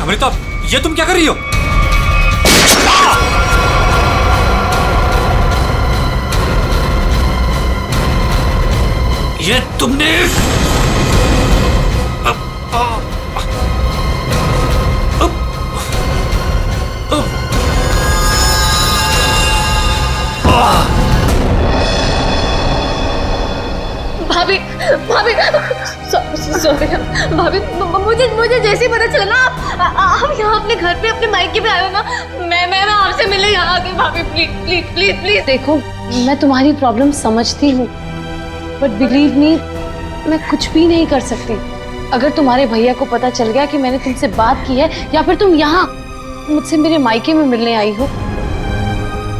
अमृता, ये तुम क्या कर रही हो? ये तुमने भाभी भाभी सॉरी भाभी, मुझे जैसे ही पता चला ना आप यहाँ अपने घर पे अपने मायके पे आए हो ना, मैं आपसे मिलने यहाँ आ गई। भाभी प्लीज प्लीज प्लीज प्लीज। देखो, मैं तुम्हारी प्रॉब्लम समझती हूँ, बट बिलीव मी, मैं कुछ भी नहीं कर सकती। अगर तुम्हारे भैया को पता चल गया कि मैंने तुमसे बात की है या फिर तुम यहाँ मुझसे मेरे मायके में मिलने आई हो,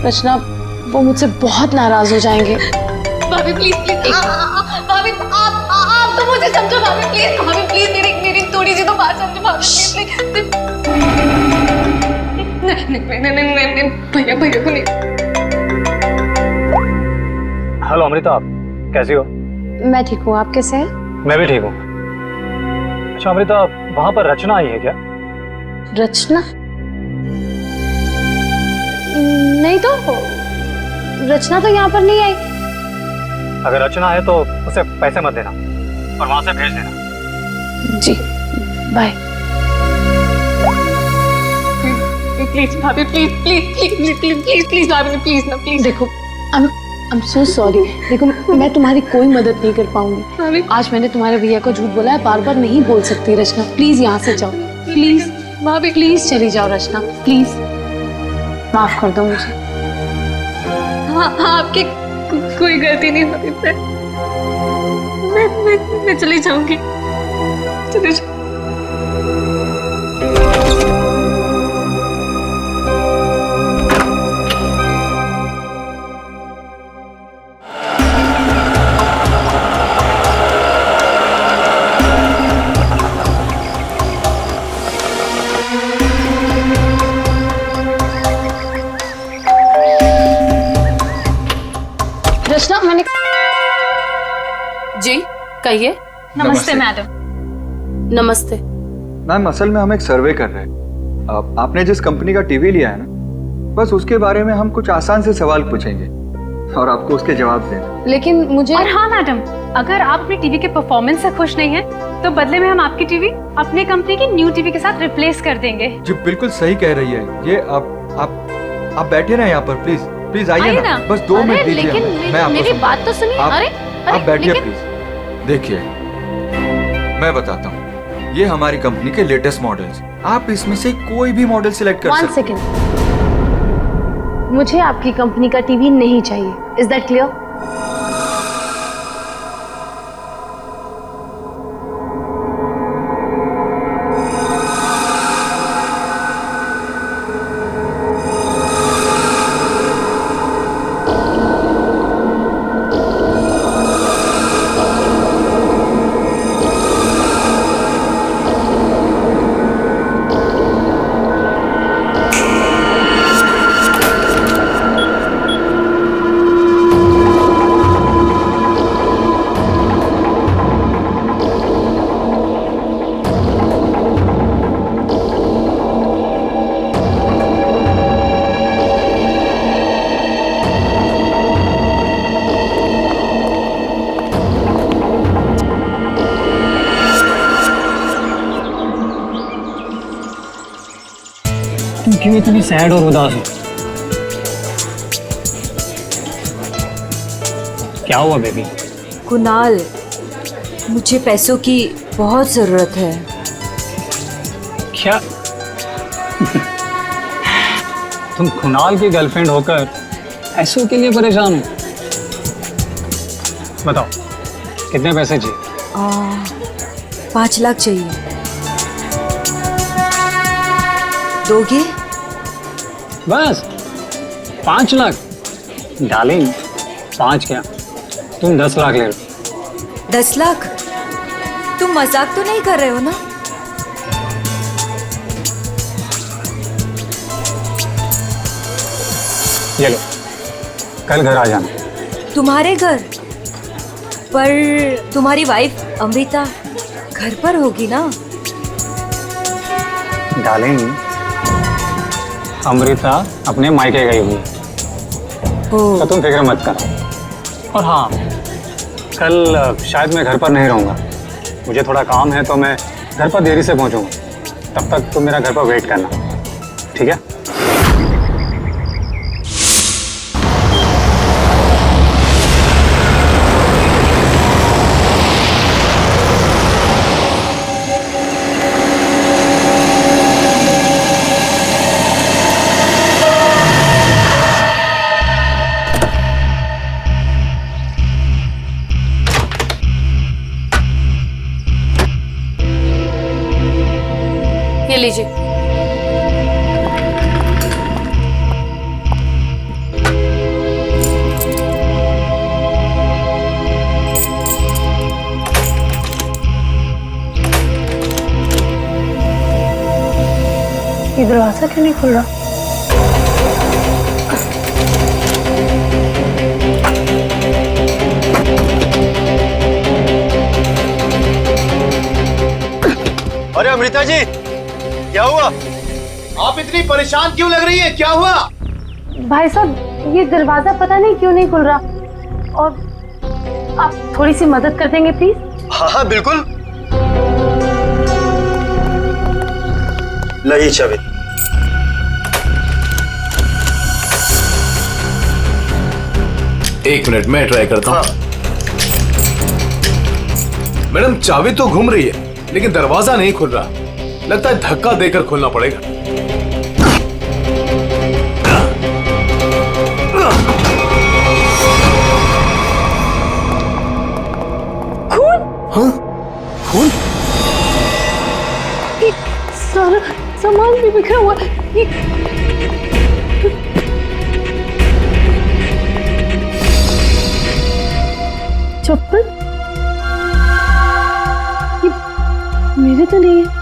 रचना, वो मुझसे बहुत नाराज हो जाएंगे। भाभी प्लीज प्लीज, भाभी आप तो मुझे समझो। भाभी प्लीज मेरी थोड़ी सी तो बात समझो। भाभी प्लीज नहीं, भैया को नहीं। हेलो अमृता, आप कैसी हो? मैं ठीक हूँ, आप कैसे हैं? मैं भी ठीक हूँ। अच्छा अमृता, वहां पर रचना आई है क्या? रचना? नहीं तो, रचना तो यहाँ पर नहीं आई। अगर रचना है तो उसे पैसे मत देना और वहां से भेज देना। जी, बाय। प्लीज भाभी, please please please please please please भाभी, प्लीज ना, प्लीज। देखो, आई एम सो सॉरी। देखो, मैं तुम्हारी कोई मदद नहीं कर पाऊंगी। आज मैंने तुम्हारे भैया को झूठ बोला है, बार बार नहीं बोल सकती। रचना प्लीज यहाँ से जाओ, प्लीज भाभी, प्लीज चली जाओ रचना, प्लीज माफ कर दो मुझे। हाँ, आपकी कोई गलती नहीं होती। मैं चली जाऊंगी, चली जाऊंगी। रचना, मैंने जी कहिए। नमस्ते मैडम। नमस्ते मैम, असल में हम एक सर्वे कर रहे हैं। आपने जिस कंपनी का टीवी लिया है ना, बस उसके बारे में हम कुछ आसान से सवाल पूछेंगे और आपको उसके जवाब देना। लेकिन मुझे और हाँ मैडम, अगर आप अपनी टीवी के परफॉर्मेंस से खुश नहीं हैं, तो बदले में हम आपकी टीवी अपने कंपनी की न्यू टीवी के साथ रिप्लेस कर देंगे। जी बिल्कुल सही कह रही है ये। आप बैठे ना यहाँ पर, प्लीज प्लीज आइए ना, बस 2 मिनट दीजिए। लेकिन मैं आपको मेरी बात तो सुनिए। अरे आप बैठिए प्लीज। देखिए, मैं बताता हूँ, ये हमारी कंपनी के लेटेस्ट मॉडल्स, आप इसमें से कोई भी मॉडल सिलेक्ट कर सकते हैं। 1 सेकेंड, मुझे आपकी कंपनी का टीवी नहीं चाहिए। Is that clear? तुम क्यों इतनी सैड और उदास हो? क्या हुआ बेबी? कुणाल, मुझे पैसों की बहुत जरूरत है। क्या? तुम कुणाल की गर्लफ्रेंड होकर पैसों के लिए परेशान हो? बताओ, कितने पैसे चाहिए? 5 लाख चाहिए। दोगे? बस 5 लाख? डार्लिंग, 5 क्या, तुम 10 लाख ले लो। 10 लाख? तुम मजाक तो नहीं कर रहे हो ना? ये लो, कल घर आ जाना। तुम्हारे घर? पर तुम्हारी वाइफ अमृता घर पर होगी ना? डार्लिंग, अमृता अपने मायके गई हुई है, तो तुम फिक्र मत कर। और हाँ, कल शायद मैं घर पर नहीं रहूँगा, मुझे थोड़ा काम है, तो मैं घर पर देरी से पहुँचूँगा। तब तक तुम मेरा घर पर वेट करना, ठीक है? ये लीजिए। ये दरवाजा क्यों नहीं खुल रहा? अरे अमृता जी, क्या हुआ? आप इतनी परेशान क्यों लग रही है? क्या हुआ? भाई साहब, ये दरवाजा पता नहीं क्यों नहीं खुल रहा, और आप थोड़ी सी मदद कर देंगे प्लीज? हाँ हाँ बिल्कुल। लाइए चाबी। एक मिनट, मैं ट्राई करता हूँ। मैडम, चाबी तो घूम रही है लेकिन दरवाजा नहीं खुल रहा। लगता है धक्का देकर खोलना पड़ेगा। खून? हाँ? खून? ये सारा सामान भी बिखरा हुआ। ये चप्पल? ये मेरे तो नहीं है।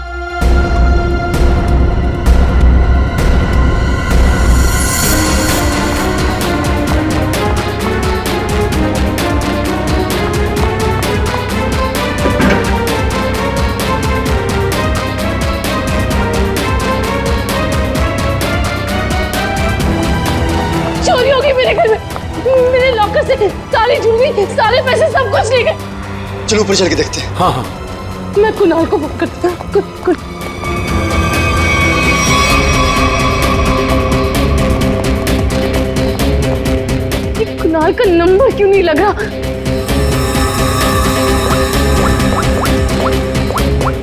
चोरी हो गई मेरे घर में। मेरे लॉकर से सारी ज्वेलरी, सारे पैसे, सब कुछ ले गए। चलो ऊपर चल के देखते हैं। हाँ हाँ। मैं कुणाल को बुक करता हूँ। ये कुणाल का नंबर क्यों नहीं लगा?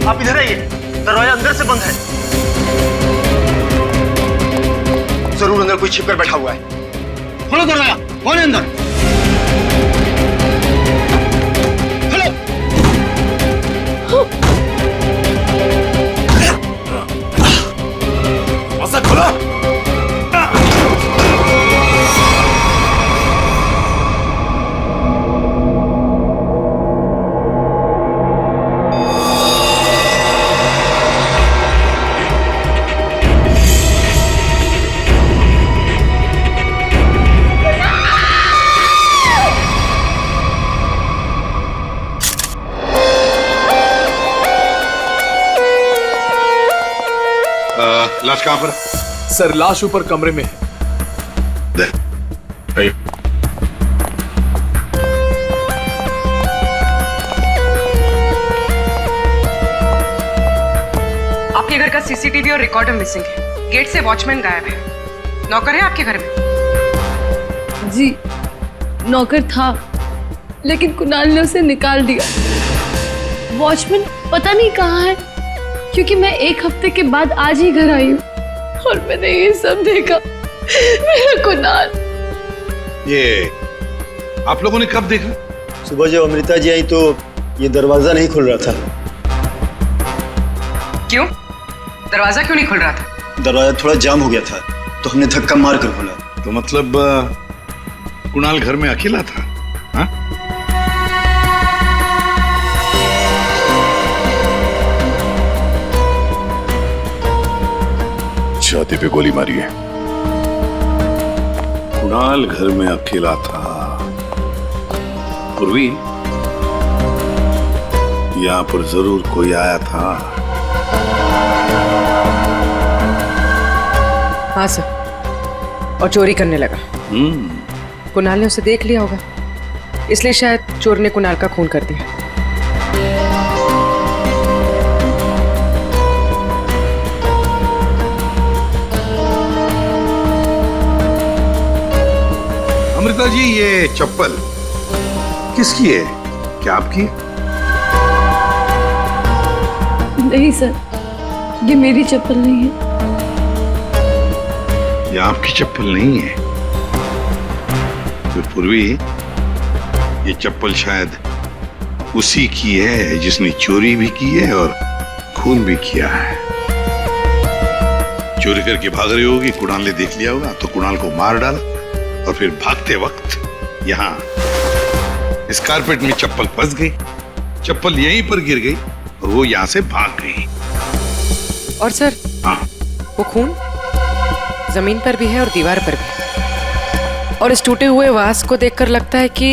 आप इधर आइए, दरवाजा अंदर से बंद है। जरूर अंदर कोई छिपकर बैठा हुआ है। खोलो दरवाजा, कौन है अंदर? ऐसा खुला? लाश कहाँ पर? सर, लाश ऊपर कमरे में है। आपके घर का सीसीटीवी और रिकॉर्डर मिसिंग है। गेट से वॉचमैन गायब है। नौकर है आपके घर में? जी, नौकर था, लेकिन कुणाल ने उसे निकाल दिया। वॉचमैन पता नहीं कहाँ है, क्योंकि मैं एक हफ्ते के बाद आज ही घर आई हूँ और मैंने ये सब देखा। मेरा कुणाल। ये आप लोगों ने कब देखा? सुबह जब अमृता जी आई तो ये दरवाजा नहीं खुल रहा था। क्यों? दरवाजा क्यों नहीं खुल रहा था? दरवाजा थोड़ा जाम हो गया था, तो हमने धक्का मार कर खोला। तो मतलब कुणाल घर में अकेला था? हाँ? छाती पे गोली मारी है। कुणाल घर में अकेला था। पूर्वी, यहाँ पर जरूर कोई आया था। हाँ सर, और चोरी करने लगा। कुणाल ने उसे देख लिया होगा, इसलिए शायद चोर ने कुणाल का खून कर दिया। अमृता जी, ये चप्पल किसकी है? क्या आपकी? नहीं सर, ये मेरी चप्पल नहीं है। ये आपकी चप्पल नहीं है? तो पूर्वी, ये चप्पल शायद उसी की है जिसने चोरी भी की है और खून भी किया है। चोरी करके भाग रही होगी, कुणाल ने देख लिया होगा तो कुणाल को मार डाला और फिर भागते वक्त यहाँ इस कारपेट में चप्पल फंस गई, चप्पल यहीं पर गिर गई और वो यहाँ से भाग गई। और सर, हाँ, वो खून जमीन पर भी है और दीवार पर भी, और इस टूटे हुए वास को देखकर लगता है कि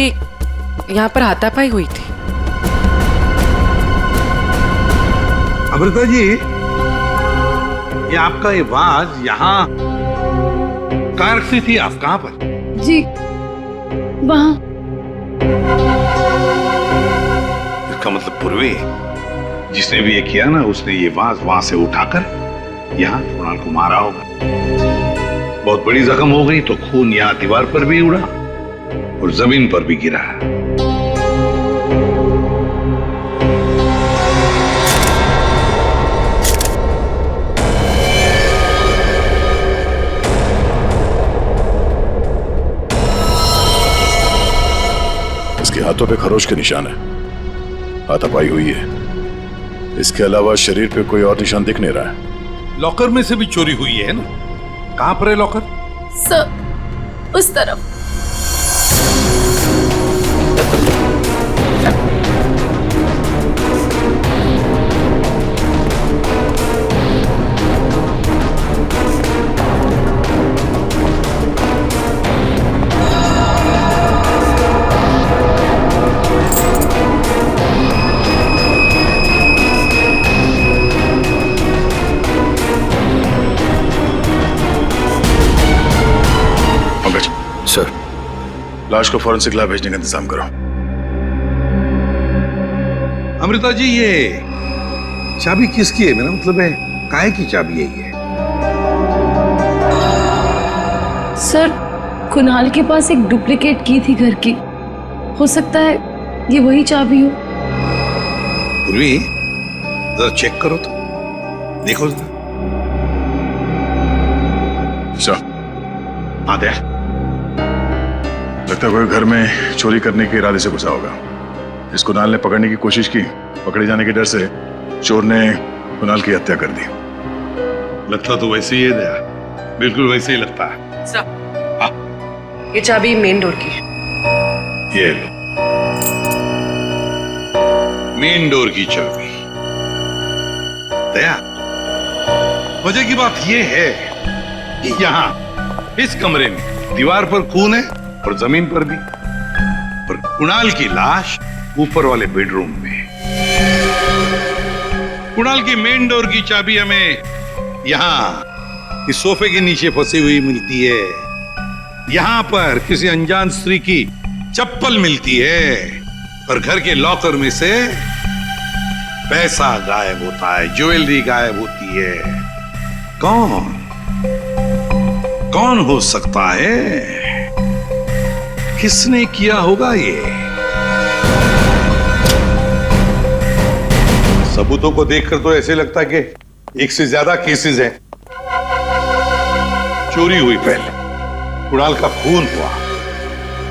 यहाँ पर हाथापाई हुई थी। अमृता जी, ये आपका ये वाज यहाँ कहाँ रखी थी आप? कहाँ पर? जी, वहाँ। इसका मतलब पूर्वी, जिसने भी ये किया ना, उसने ये वाज वहां से उठाकर यहाँ कुणाल को मारा होगा। बहुत बड़ी जख्म हो गई तो खून यहाँ दीवार पर भी उड़ा और जमीन पर भी गिरा। इसके हाथों पे खरोच के निशान है, हाथापाई हुई है। इसके अलावा शरीर पे कोई और निशान दिख नहीं रहा है। लॉकर में से भी चोरी हुई है ना? कहां पर है लॉकर? सर, उस तरफ। सर, लाश को फॉरेंसिक लैब भेजने का इंतजाम करो। अमृता जी, ये चाबी किसकी है? मेरा मतलब है, काहे की चाबी है ये? सर, कुणाल के पास एक डुप्लीकेट की थी घर की, हो सकता है ये वही चाबी हो। पूर्वी, जरा चेक करो तो, देखो जरा। हाँ, दे। लगता है कोई घर में चोरी करने के इरादे से घुसा होगा। इस कुणाल ने पकड़ने की कोशिश की, पकड़े जाने के डर से चोर ने कुणाल की हत्या कर दी। लगता तो वैसे ही है दया, बिल्कुल वैसे ही लगता है। सर, हाँ, ये चाबी मेन डोर की। ये लो, मेन डोर की चाबी। दया, मजे की बात ये है कि यहाँ इस कमरे में दीवार पर खून है और जमीन पर भी, और कुणाल की लाश ऊपर वाले बेडरूम में। कुणाल की मेन डोर की चाबी हमें यहाँ इस सोफे के नीचे फंसी हुई मिलती है। यहाँ पर किसी अनजान स्त्री की चप्पल मिलती है और घर के लॉकर में से पैसा गायब होता है, ज्वेलरी गायब होती है। कौन हो सकता है? किसने किया होगा ये? सबूतों को देखकर तो ऐसे लगता है कि एक से ज्यादा केसेस हैं। चोरी हुई पहले, कुणाल का खून हुआ,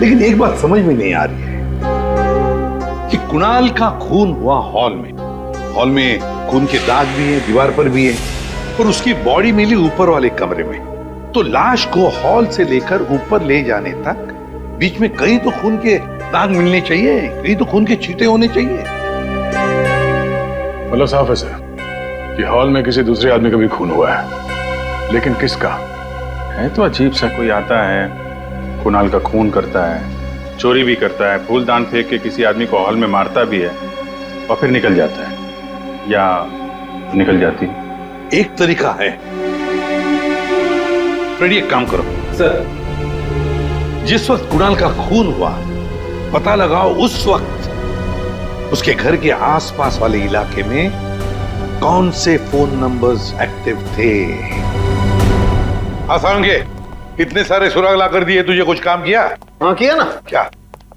लेकिन एक बात समझ में नहीं आ रही है कि कुणाल का खून हुआ हॉल में। हॉल में खून के दाग भी हैं, दीवार पर भी है, और उसकी बॉडी मिली ऊपर वाले कमरे में। तो लाश को हॉल से लेकर ऊपर ले जाने तक बीच में कहीं तो खून के दाग मिलने चाहिए, कहीं तो खून के छींटे होने चाहिए। मतलब साफ है सर कि हॉल में किसी दूसरे आदमी का भी खून हुआ है, लेकिन किसका है तो अजीब सा। कोई आता है, कुणाल का खून करता है, चोरी भी करता है, फूलदान फेंक के किसी आदमी को हॉल में मारता भी है और फिर निकल जाता है या निकल जाती। एक तरीका है फ्रेडी एक काम करो सर। जिस वक्त कुणाल का खून हुआ पता लगाओ उस वक्त उसके घर के आसपास वाले इलाके में कौन से फोन नंबर्स एक्टिव थे। आसान के इतने सारे सुराग ला कर दिए, तुझे कुछ काम किया? हाँ किया ना। क्या?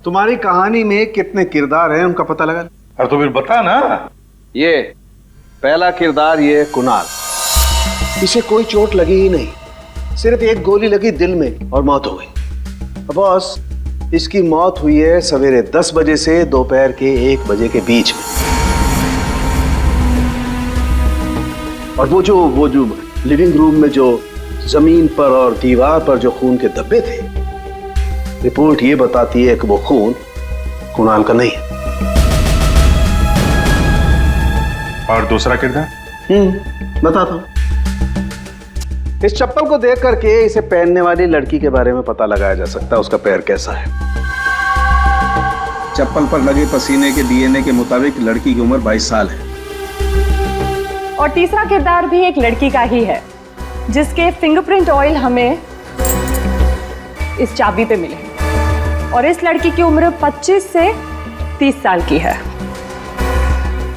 तुम्हारी कहानी में कितने किरदार हैं उनका पता लगा। अरे तो फिर बता ना। ये पहला किरदार, ये कुणाल। इसे कोई चोट लगी ही नहीं, सिर्फ एक गोली लगी दिल में और मौत हो गई। बॉस, इसकी मौत हुई है सवेरे 10 बजे से दोपहर के 1 बजे के बीच में। और वो जो लिविंग रूम में जो जमीन पर और दीवार पर जो खून के धब्बे थे, रिपोर्ट ये बताती है कि वो खून कुणाल का नहीं है। और दूसरा किरदार? बताता हूं। इस चप्पल को देख करके इसे पहनने वाली लड़की के बारे में पता लगाया जा सकता है, उसका पैर कैसा है। चप्पल पर लगे पसीने के डीएनए के मुताबिक लड़की की उम्र 22 साल है। और तीसरा किरदार भी एक लड़की का ही है, जिसके फिंगरप्रिंट ऑयल हमें इस चाबी पे मिले हैं। और इस लड़की की उम्र 25 से 30 साल की है।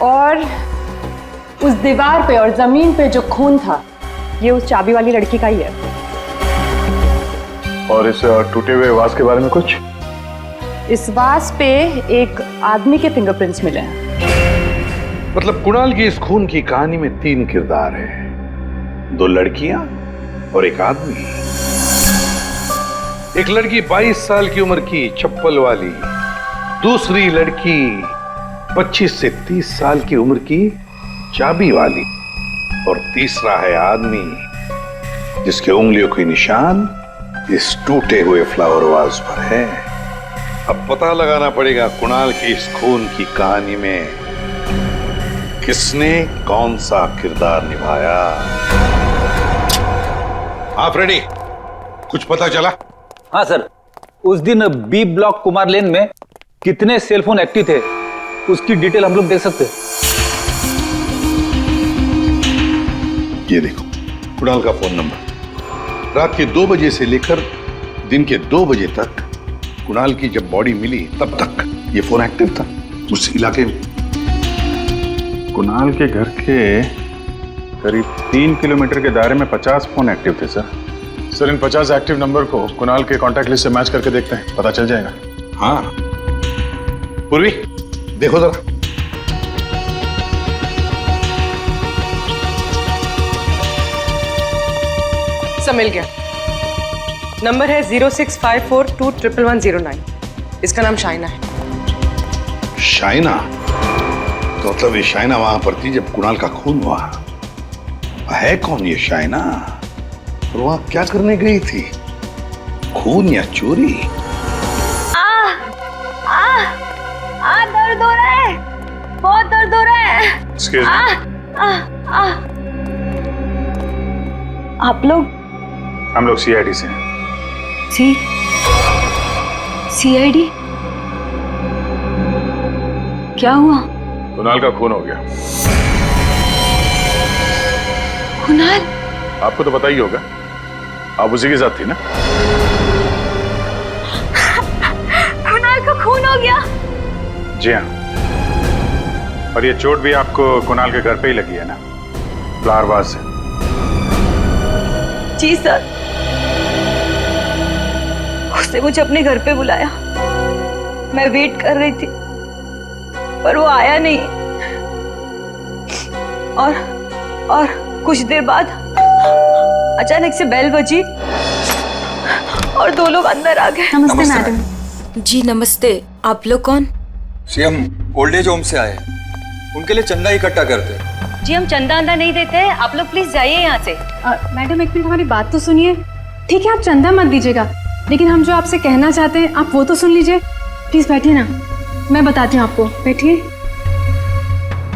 और उस दीवार पे और जमीन पे जो खून था, ये उस चाबी वाली लड़की का ही है। और इस टूटे हुए वास के बारे में कुछ? इस वास पे एक आदमी के फिंगरप्रिंट्स मिले हैं। मतलब कुणाल की इस खून की कहानी में 3 किरदार हैं, 2 लड़कियां और एक आदमी। एक लड़की 22 साल की उम्र की चप्पल वाली, दूसरी लड़की 25 से 30 साल की उम्र की चाबी वाली, और तीसरा है आदमी जिसके उंगलियों के निशान इस टूटे हुए फ्लावर वाज पर है। अब पता लगाना पड़ेगा कुणाल की इस खून की कहानी में किसने कौन सा किरदार निभाया। हाँ फ्रेडी, कुछ पता चला? हाँ सर, उस दिन बी ब्लॉक कुमार लेन में कितने सेलफोन एक्टिव थे उसकी डिटेल हम लोग देख सकते हैं। ये देखो कुणाल का फोन नंबर। रात के 2 बजे से लेकर दिन के 2 बजे तक कुणाल की जब बॉडी मिली तब तक ये फोन एक्टिव था उस इलाके में। कुणाल के घर के करीब 3 किलोमीटर के दायरे में 50 फोन एक्टिव थे सर। सर इन 50 एक्टिव नंबर को कुणाल के कॉन्टैक्ट लिस्ट से मैच करके देखते हैं, पता चल जाएगा। हाँ पूर्वी देखो जरा। सब मिल गया। नंबर है 0654211109। इसका नाम शाइना है। शाइना? तो मतलब ये शाइना वहां पर थी जब कुणाल का खून हुआ। है कौन ये शाइना और वहां क्या करने गई थी? खून या चोरी? दर्द हो रहा है, बहुत दर्द हो रहा है। आप लोग? हम लोग सीआईडी से हैं। सीआईडी? क्या हुआ? कुणाल का खून हो गया। कुणाल? आपको तो पता ही होगा, आप उसी के साथ थी ना? कुणाल का खून हो गया? जी हाँ। और ये चोट भी आपको कुणाल के घर पे ही लगी है ना, फ्लावर वाज से? जी सर, उसने मुझे अपने घर पे बुलाया। मैं वेट कर रही थी पर वो आया नहीं। और कुछ देर बाद अचानक से बेल बजी और 2 लोग अंदर आ गए। नमस्ते मैडम। जी नमस्ते, आप लोग कौन? जी हम ओल्ड एज होम से आए, उनके लिए चंदा इकट्ठा करते हैं। जी हम चंदा अंदा नहीं देते हैं, आप लोग प्लीज जाइए यहाँ से। मैडम एक मिनट हमारी बात तो सुनिए। ठीक है आप चंदा मत दीजिएगा, लेकिन हम जो आपसे कहना चाहते हैं आप वो तो सुन लीजिए। प्लीज बैठिए ना, मैं बताती हूँ आपको। बैठिए।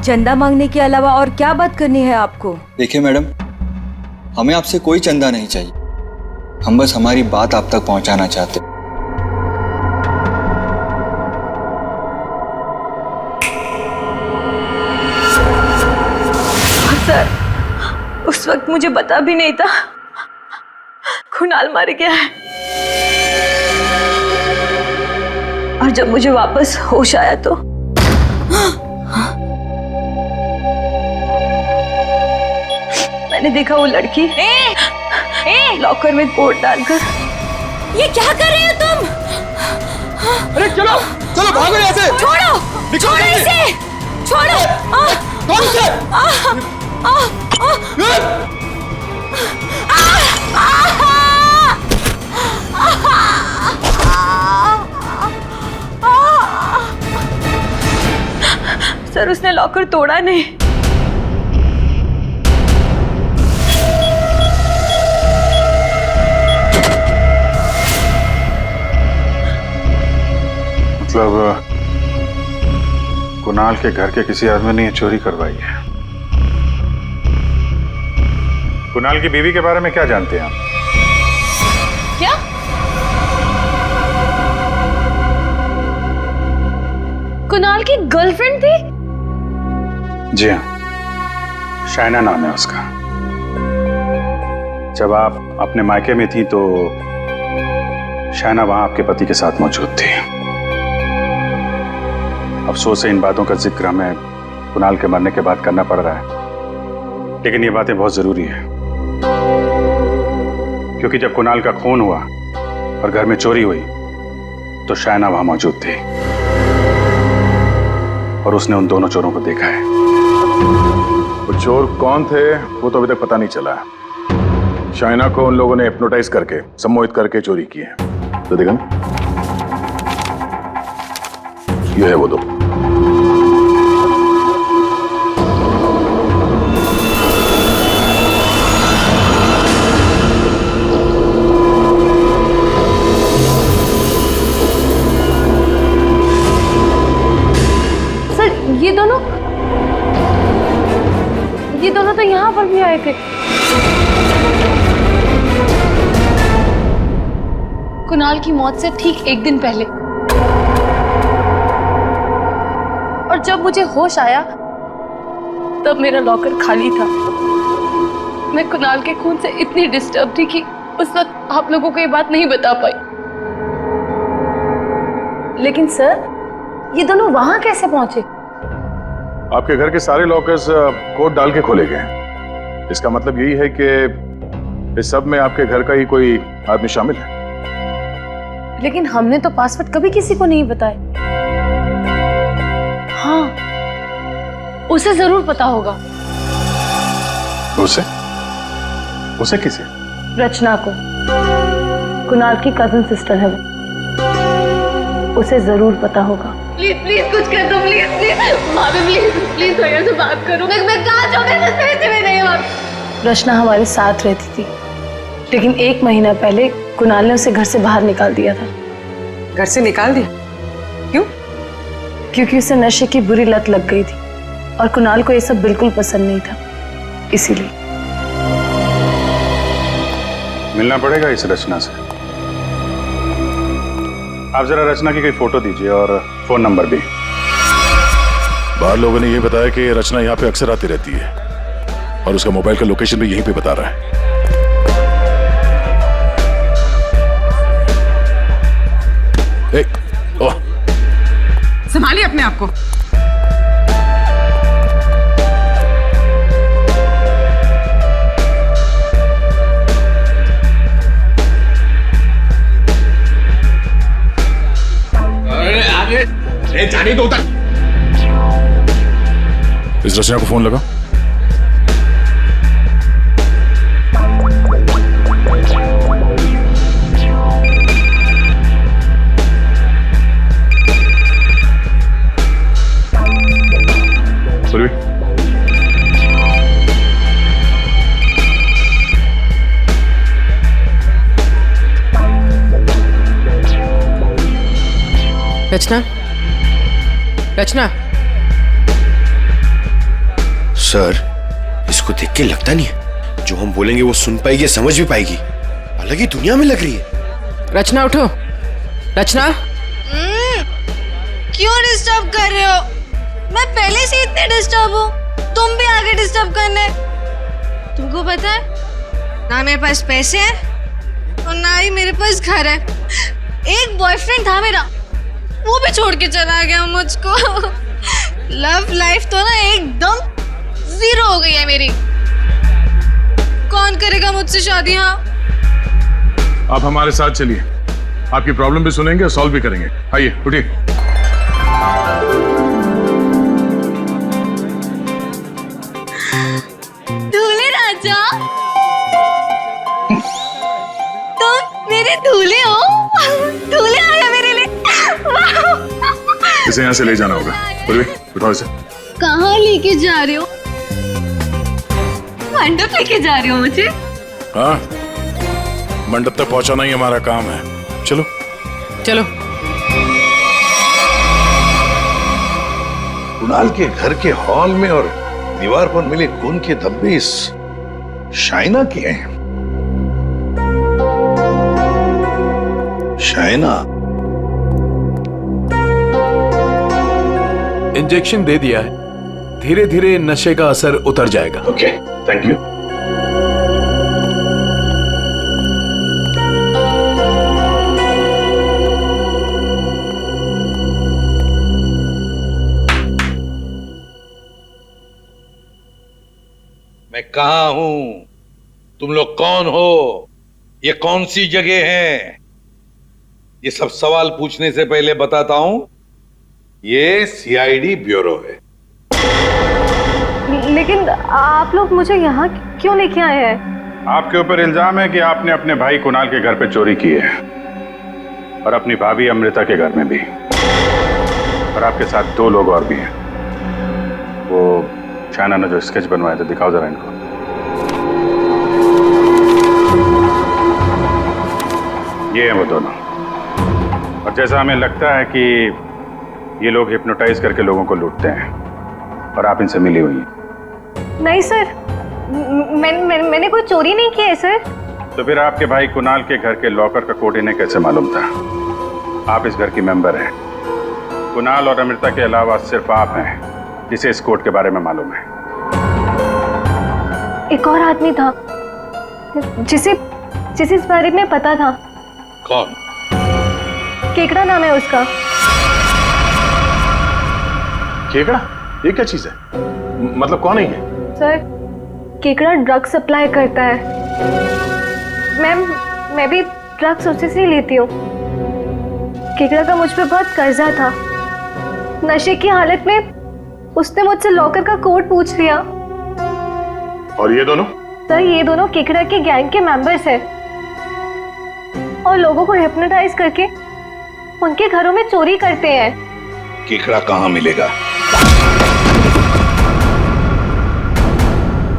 चंदा मांगने के अलावा और क्या बात करनी है आपको? देखिए मैडम, हमें आपसे कोई चंदा नहीं चाहिए, हम बस हमारी बात आप तक पहुंचाना चाहते हैं। सर, उस वक्त मुझे पता भी नहीं था कुणाल मर गया है। और जब मुझे वापस होश आया तो मैंने देखा वो लड़की लॉकर में कोट डालकर। ये क्या कर रहे हो तुम? अरे चलो चलो भागो यहाँ से। छोड़ो छोड़ो इसे, छोड़ो। कौन से? सर उसने लॉकर तोड़ा नहीं। मतलब कुणाल के घर के किसी आदमी ने ये चोरी करवाई है। कुणाल की बीवी के बारे में क्या जानते हैं आप? क्या? कुणाल की गर्लफ्रेंड थी? जी हाँ, शाइना नाम है उसका। जब आप अपने मायके में थी तो शाइना वहां आपके पति के साथ मौजूद थी। अफसोस है इन बातों का जिक्र हमें कुणाल के मरने के बाद करना पड़ रहा है, लेकिन ये बातें बहुत जरूरी है क्योंकि जब कुणाल का खून हुआ और घर में चोरी हुई तो शाइना वहां मौजूद थी और उसने उन दोनों चोरों को देखा है। वो चोर कौन थे वो तो अभी तक पता नहीं चला है। शाइना को उन लोगों ने हिप्नोटाइज करके, सम्मोहित करके चोरी की है। तो देखा ना, ये है वो दो। ये दोनों तो यहाँ पर भी आए थे। कुणाल की मौत से ठीक एक दिन पहले। और जब मुझे होश आया तब मेरा लॉकर खाली था। मैं कुणाल के खून से इतनी डिस्टर्ब थी कि उस वक्त आप लोगों को ये बात नहीं बता पाई। लेकिन सर, ये दोनों वहां कैसे पहुंचे? आपके घर के सारे लॉकर्स कोड डाल के खोले गए। इसका मतलब यही है कि इस सब में आपके घर का ही कोई आदमी शामिल है। लेकिन हमने तो पासवर्ड कभी किसी को नहीं बताया। हाँ, उसे जरूर पता होगा। उसे? उसे किसे? रचना को। कुणाल की कजन सिस्टर है वो। उसे जरूर पता होगा। प्लीज प्लीज कुछ कर दो, प्लीज प्लीज भाभी, प्लीज प्लीज भैया से बात करो। मैं कहाँ जाऊँ? मैं पैसे भी नहीं है। रचना हमारे साथ रहती थी, लेकिन 1 महीना पहले कुणाल ने उसे घर से बाहर निकाल दिया था। घर से निकाल दिया? क्यों? क्योंकि उसे नशे की बुरी लत लग गई थी और कुणाल को ये सब बिल्कुल पसंद नहीं था, इसीलिए। मिलना पड़ेगा इस रचना से। आप जरा रचना की कोई फोटो दीजिए और फोन नंबर भी। बाहर लोगों ने ये बताया कि रचना यहाँ पे अक्सर आती रहती है और उसका मोबाइल का लोकेशन भी यहीं पे बता रहा है। संभालिए अपने आप को। जाने दो उधर। इस रचना को फोन लगा। रचना, रचना। सर, इसको देख के लगता नहीं है जो हम बोलेंगे वो सुन पाएगी, समझ भी पाएगी। अलग ही दुनिया में लग रही है। रचना उठो। रचना, क्यों डिस्टर्ब कर रहे हो? मैं पहले से इतने डिस्टर्ब हूँ, तुम भी आगे डिस्टर्ब करने। तुमको पता है ना मेरे पास पैसे हैं और ना ही मेरे पास घर है। एक बॉयफ्रेंड था मेरा, वो भी छोड़ के चला गया मुझको। लव लाइफ तो ना एकदम जीरो हो गई है मेरी। कौन करेगा मुझसे शादी? हाँ, आप हमारे साथ चलिए, आपकी प्रॉब्लम भी सुनेंगे और सॉल्व भी करेंगे। आइए उठिए। दूल्हे राजा, तुम मेरे दूल्हे हो। दूल्हे आया मेरे लिए। इसे यहाँ से ले जाना होगा। पूर्वी, उठाओ इसे। कहाँ लेके जा रहे हो? मंडप लेके जा रहे हो मुझे? हाँ, मंडप तक पहुंचाना ही हमारा काम है। चलो चलो। कुणाल के घर के हॉल में और दीवार पर मिले खून के धब्बे इस शाइना के हैं। शाइना, इंजेक्शन दे दिया है, धीरे धीरे नशे का असर उतर जाएगा। Okay, thank you. मैं कहाँ हूं? तुम लोग कौन हो? ये कौन सी जगह है? ये सब सवाल पूछने से पहले बताता हूं, ये सीआईडी ब्यूरो है। लेकिन आप लोग मुझे यहाँ क्यों लेके आए हैं? आपके ऊपर इल्जाम है कि आपने अपने भाई कुणाल के घर पे चोरी की है और अपनी भाभी अमृता के घर में भी, और आपके साथ 2 लोग और भी हैं। वो शाइना ने जो स्केच बनवाए थे, दिखाओ जरा इनको। ये हैं वो दोनों, और जैसा हमें लगता है कि ये लोग हिप्नोटाइज करके लोगों को लूटते हैं और आप इनसे मिली हुई हैं। नहीं सर, मैंने कोई चोरी नहीं की है सर। तो फिर आपके भाई कुणाल के घर के लॉकर का कोड इन्हें कैसे मालूम था? आप इस घर की मेंबर हैं। कुणाल और अमृता के अलावा सिर्फ आप हैं जिसे इस कोड के बारे में मालूम है। एक और आदमी था जिसे इस बारे में पता था। कौन? केकड़ा नाम है उसका। केकड़ा? ये क्या चीज है? मतलब कौन है ये? सर, केकड़ा ड्रग सप्लाई करता है। मैं भी ड्रग्स उसी से लेती हूँ। केकड़ा का मुझ पे बहुत कर्जा था। नशे की हालत में उसने मुझसे लॉकर का कोड पूछ लिया। और ये दोनों? सर, ये दोनों केकड़ा के गैंग के मेंबर्स हैं और लोगों को हिप्नोटाइज करके उनके घरों में चोरी करते हैं। केकड़ा कहाँ मिलेगा?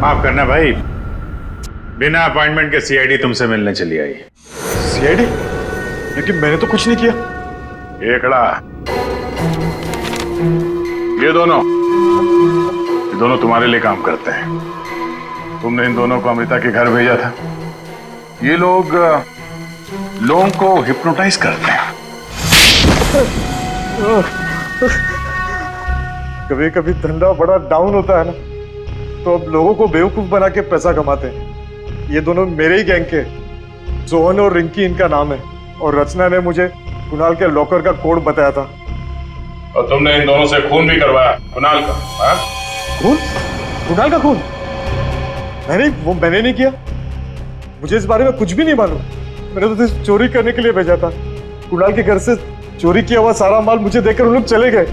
माफ करना भाई, बिना अपॉइंटमेंट के सीआईडी तुमसे मिलने चली आई। सीआईडी? लेकिन मैंने तो कुछ नहीं किया। केकड़ा, ये दोनों तुम्हारे लिए काम करते हैं। तुमने इन दोनों को अमृता के घर भेजा था। ये लोग लोगों को हिप्नोटाइज करते हैं। कभी कभी धंधा बड़ा डाउन होता है ना, तो अब लोगों को बेवकूफ बना के पैसा कमाते हैं। ये दोनों मेरे ही गैंग के, सोहन और रिंकी इनका नाम है, और रचना ने मुझे कुणाल के लॉकर का कोड बताया था। और तुमने इन दोनों से खून भी करवाया कुणाल का? हाँ? खून? कुणाल का खून? मैंने नहीं किया। मुझे इस बारे में कुछ भी नहीं मालूम। मैंने तो सिर्फ चोरी करने के लिए भेजा था। कुणाल के घर से चोरी किया हुआ सारा माल मुझे देकर उन लोग चले गए।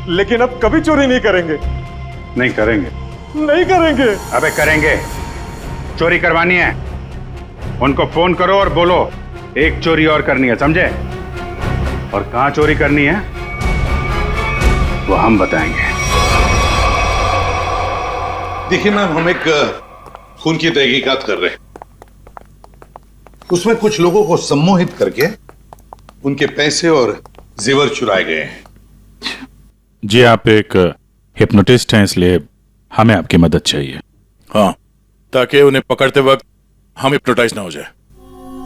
लेकिन अब कभी चोरी नहीं करेंगे। नहीं करेंगे? नहीं करेंगे। अबे करेंगे। चोरी करवानी है, उनको फोन करो और बोलो एक चोरी और करनी है, समझे? और कहां चोरी करनी है वो हम बताएंगे। देखिए मैम, हम एक खून की तहकीकात कर रहे हैं। उसमें कुछ लोगों को सम्मोहित करके उनके पैसे और जेवर चुराए गए हैं। जी, आप एक हिप्नोटिस्ट हैं, इसलिए हमें आपकी मदद चाहिए। हाँ, ताकि उन्हें पकड़ते वक्त हम हिप्नोटाइज ना हो जाए।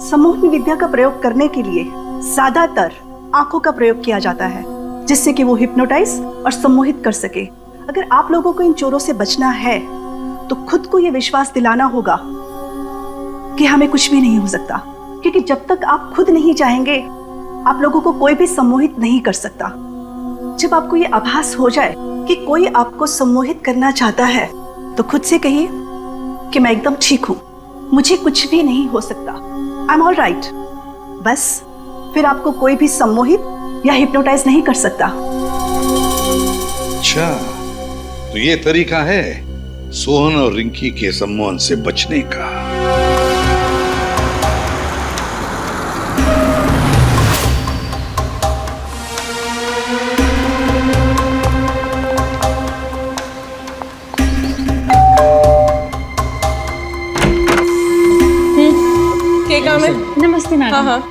सम्मोहन विद्या का प्रयोग करने के लिए ज्यादातर आंखों का प्रयोग किया जाता है, जिससे कि वो हिप्नोटाइज और सम्मोहित कर सके। अगर आप लोगों को इन चोरों से बचना है तो खुद को ये विश्वास दिलाना होगा कि हमें कुछ भी नहीं हो सकता, क्योंकि जब तक आप खुद नहीं चाहेंगे आप लोगों को कोई भी सम्मोहित नहीं कर सकता। जब आपको ये आभास हो जाए कि कोई आपको सम्मोहित करना चाहता है तो खुद से कहिए कि मैं एकदम ठीक हूं, मुझे कुछ भी नहीं हो सकता, आई एम ऑल राइट। बस फिर आपको कोई भी सम्मोहित या हिप्नोटाइज नहीं कर सकता। अच्छा, तो ये तरीका है सोहन और रिंकी के सम्मोहन से बचने का। क्या काम है? नमस्ते मैडम। हाँ हाँ।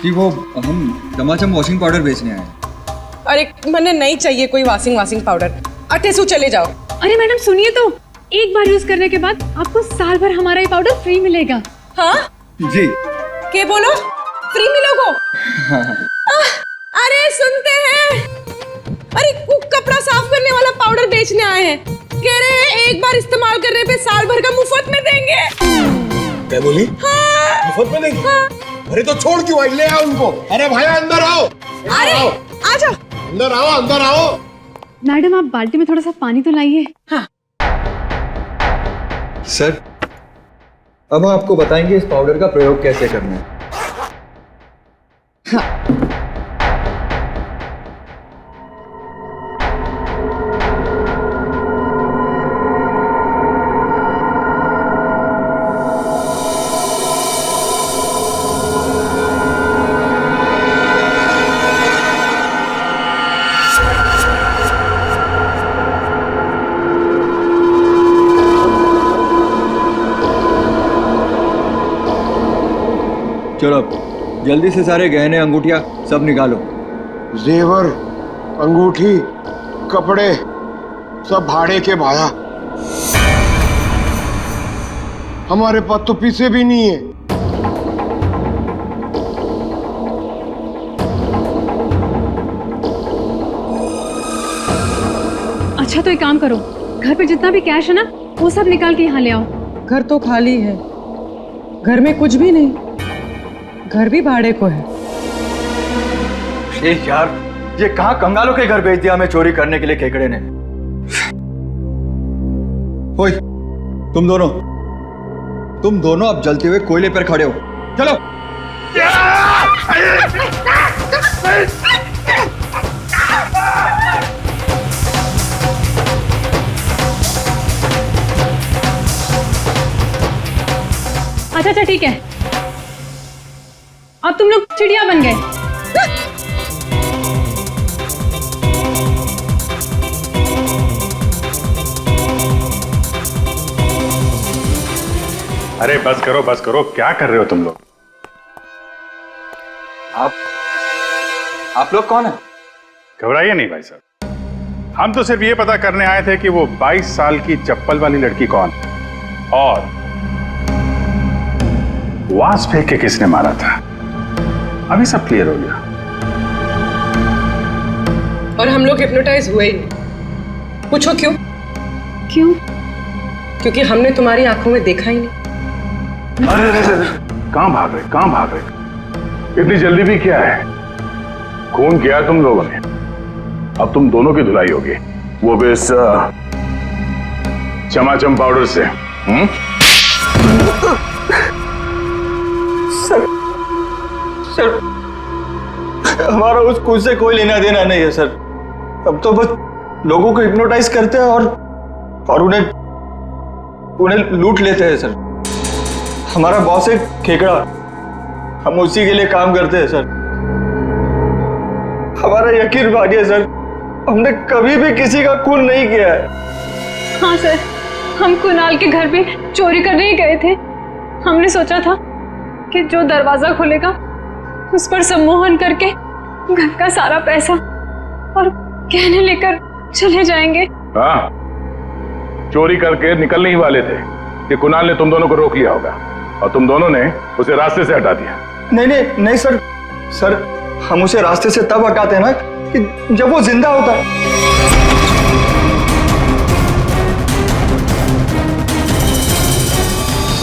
कि वो हम चमाचम वॉशिंग पाउडर बेचने आए हैं। अरे मैंने नहीं चाहिए कोई वॉशिंग पाउडर। अटेसू चले जाओ। अरे मैडम सुनिए तो, एक बार यूज करने के बाद आपको साल भर हमारा ये पाउडर फ्री मिलेगा। हाँ जी। क्या बोलो? फ्री मिलोगो? अरे सुनते हैं, अरे कपड़ा साफ करने वाला पाउडर बेचने आए हैं, कह रहे हैं एक बार इस्तेमाल करने पे साल भर का मुफ्त में देंगे। क्या बोली? हाँ। मुफ्त में देंगे? हाँ। अरे तो छोड़ क्यों आई? ले आओ उनको। अरे भाई अंदर आओ। अरे आ जाओ। अंदर आओ, अंदर आओ। मैडम आप बाल्टी में थोड़ा सा पानी तो लाइए। हाँ। सर, अब हम आपको बताएंगे इस पाउडर का प्रयोग कैसे करना है। चलो जल्दी से सारे गहने अंगूठियां सब निकालो। जेवर, अंगूठी, कपड़े सब भाड़े के भाया। हमारे पास तो पैसे भी नहीं है। अच्छा तो एक काम करो, घर पे जितना भी कैश है ना वो सब निकाल के यहाँ ले आओ। घर तो खाली है, घर में कुछ भी नहीं, घर भी भाड़े को है। यार ये कहाँ कंगालों के घर भेज दिया हमें चोरी करने के लिए केकड़े ने। ओए तुम दोनों अब जलते हुए कोयले पर खड़े हो, चलो। अच्छा ठीक है, अब तुम लोग चिड़िया बन गए। अरे बस करो, क्या कर रहे हो तुम लोग? आप लोग कौन है? घबराइए नहीं भाई साहब, हम तो सिर्फ ये पता करने आए थे कि वो 22 साल की चप्पल वाली लड़की कौन और वास फेंक के किसने मारा था। अभी सब क्लियर हो गया। और हम लोग हिप्नोटाइज हुए ही नहीं। पूछो क्यों? क्यों? क्योंकि हमने तुम्हारी आंखों में देखा ही नहीं। अरे कहां भाग रहे? इतनी जल्दी भी क्या है? खून किया तुम लोगों ने, अब तुम दोनों की धुलाई होगी, वो भी इस चमाचम पाउडर से। सर हमारा उस खून से कोई लेना देना नहीं है सर। अब तो बस लोगों को हिप्नोटाइज करते हैं और उन्हें लूट लेते हैं सर। हमारा बॉस है खेकड़ा, हम उसी के लिए काम करते हैं सर। हमारा यकीन मानिए सर, हमने कभी भी किसी का खून नहीं किया है। हाँ सर, हम कुणाल के घर पे चोरी करने ही गए थे। हमने सोचा था कि जो दरवाजा खुलेगा उस पर सम्मोहन करके घर का सारा पैसा और गहने लेकर चले जाएंगे। हाँ, चोरी करके निकलने ही वाले थे कि कुणाल ने तुम दोनों को रोक लिया होगा और तुम दोनों ने उसे रास्ते से हटा दिया। नहीं सर, हम उसे रास्ते से तब हटाते हैं ना कि जब वो जिंदा होता है।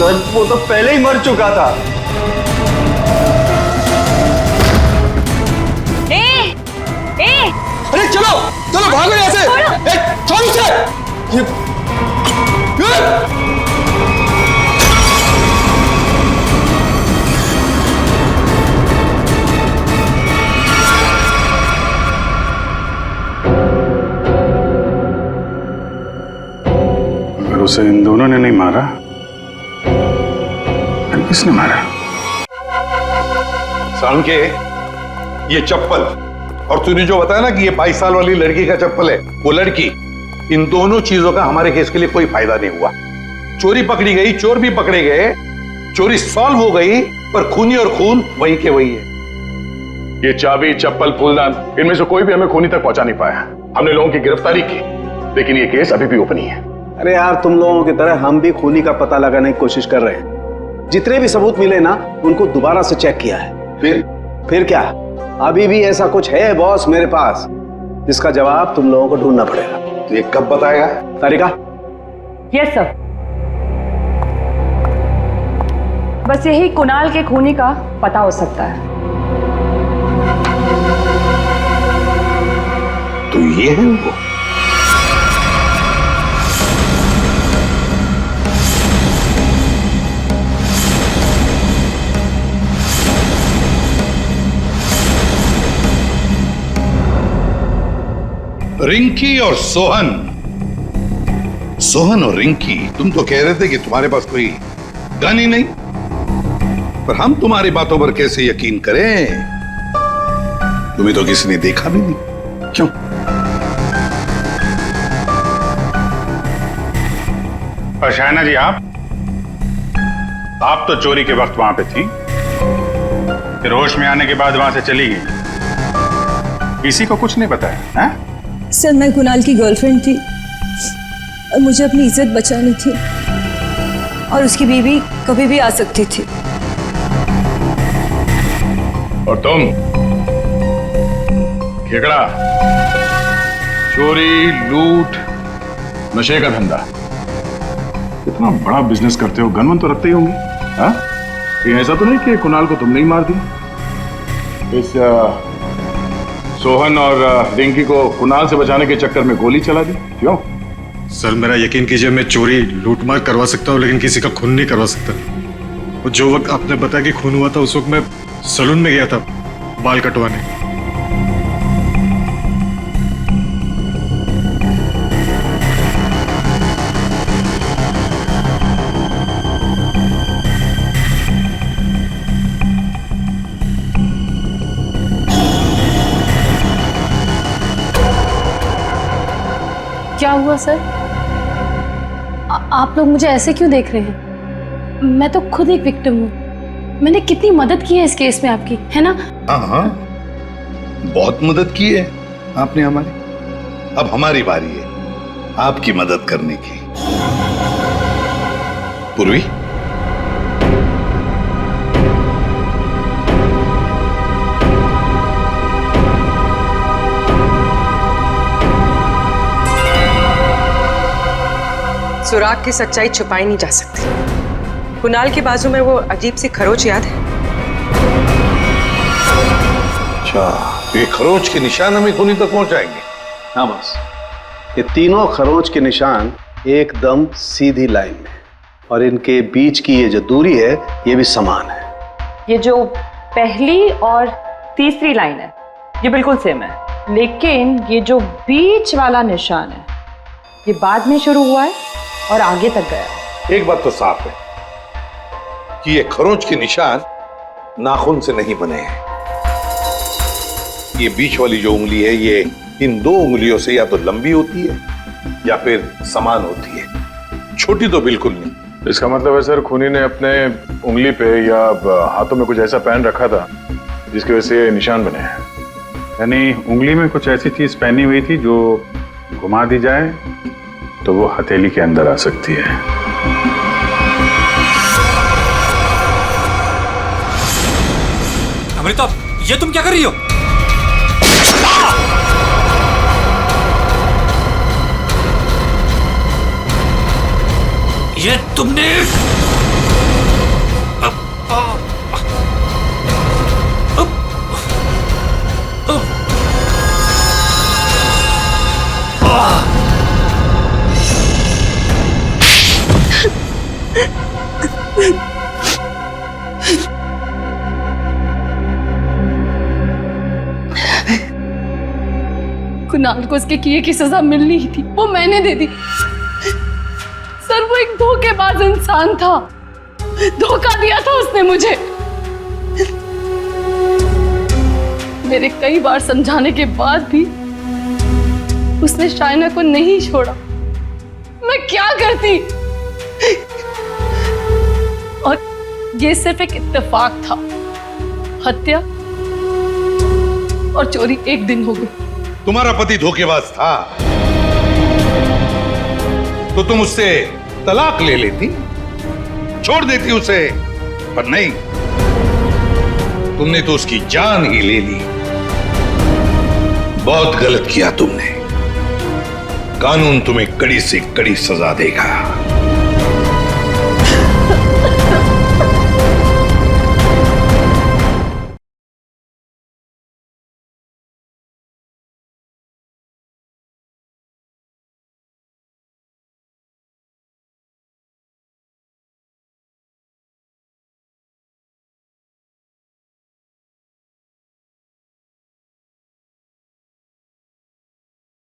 सर वो तो पहले ही मर चुका था। अरे चलो चलो भागो यहाँ से। छोड़ उसे। अगर उसे इन दोनों ने नहीं मारा फिर किसने मारा? सालुन के ये चप्पल और तूने जो बताया ना कि ये 22 साल वाली लड़की का चप्पल है, वो लड़की, इन दोनों चीजों का हमारे केस के लिए कोई फायदा नहीं हुआ। चोरी पकड़ी गई, चोर भी पकड़े गए, चोरी सॉल्व हो गई, पर खूनी और खून वही के वही है। ये चाबी, चप्पल, फूलदान, इनमें से कोई भी हमें खूनी तक पहुंचा नहीं पाया। हमने लोगों की गिरफ्तारी की, लेकिन ये केस अभी भी ओपन ही है। अरे यार, तुम लोगों की तरह हम भी खूनी का पता लगाने की कोशिश कर रहे हैं। जितने भी सबूत मिले ना, उनको दोबारा से चेक किया है। फिर क्या? अभी भी ऐसा कुछ है बॉस मेरे पास, जिसका जवाब तुम लोगों को ढूंढना पड़ेगा। तो ये कब बताएगा? तारिका? Yes sir. बस यही कुणाल के खूनी का पता हो सकता है। तो ये है वो। रिंकी और सोहन, सोहन और रिंकी, तुम तो कह रहे थे कि तुम्हारे पास कोई गन ही नहीं, पर हम तुम्हारी बातों पर कैसे यकीन करें? तुम्हें तो किसी ने देखा भी नहीं। क्यों? और शायना जी, आप तो चोरी के वक्त वहां पे थी, फिर होश में आने के बाद वहां से चली गई, किसी को कुछ नहीं बताया? हैं? सर, मैं कुणाल की गर्लफ्रेंड थी और मुझे अपनी इज्जत बचानी थी, और उसकी बीवी कभी भी आ सकती थी। और तुम खेकड़ा, चोरी, लूट, नशे का धंधा, इतना बड़ा बिजनेस करते हो, गन तो रखते ही होंगे। हाँ? ये ऐसा तो नहीं कि कुणाल को तुमने ही मार दिया? इस सोहन और रिंकी को कुणाल से बचाने के चक्कर में गोली चला दी, क्यों? सर, मेरा यकीन कीजिए, मैं चोरी लूटमार करवा सकता हूँ, लेकिन किसी का खून नहीं करवा सकता। और जो वक्त आपने बताया कि खून हुआ था, उस वक्त मैं सैलून में गया था बाल कटवाने। क्या हुआ सर? आप लोग मुझे ऐसे क्यों देख रहे हैं? मैं तो खुद एक विक्टिम हूँ। मैंने कितनी मदद की है इस केस में आपकी, है ना? हाँ, बहुत मदद की है आपने हमारी। अब हमारी बारी है आपकी मदद करने की। पूर्वी, सुराग की सच्चाई छुपाई नहीं जा सकती। कुणाल के बाजू में वो अजीब सी खरोच याद है? अच्छा, ये खरोच के निशान हमें खूनी तक पहुंचाएंगे? हाँ बस, ये तीनों खरोच के निशान एकदम सीधी लाइन में, और इनके बीच की ये जो दूरी है, ये भी समान है। ये जो पहली और तीसरी लाइन है, ये बिल्कुल सेम है, लेकिन ये जो बीच वाला निशान है, ये बाद में शुरू हुआ है और आगे तक गया। एक बात तो साफ है कि ये खरोंच के निशान नाखून से नहीं बने हैं। ये बीच वाली जो उंगली है, ये इन दो उंगलियों से या तो लंबी होती है या फिर समान होती है, छोटी तो बिल्कुल नहीं। इसका मतलब है सर, खूनी ने अपने उंगली पे या हाथों में कुछ ऐसा पहन रखा था जिसकी वजह से निशान बने हैं। यानी उंगली में कुछ ऐसी चीज पहनी हुई थी जो घुमा दी जाए तो वो हथेली के अंदर आ सकती है। अमृता, ये तुम क्या कर रही हो? ये तुमने कुणाल को उसके किए की सजा मिलनी ही थी, वो मैंने दे दी। सर वो एक धोखेबाज इंसान था, धोखा दिया था उसने मुझे। मेरे कई बार समझाने के बाद भी उसने शाइना को नहीं छोड़ा। मैं क्या करती? और ये सिर्फ एक इत्तेफाक था, हत्या और चोरी एक दिन हो गई। तुम्हारा पति धोखेबाज था तो तुम उससे तलाक ले लेती, छोड़ देती उसे, पर नहीं, तुमने तो उसकी जान ही ले ली। बहुत गलत किया तुमने। कानून तुम्हें कड़ी से कड़ी सजा देगा।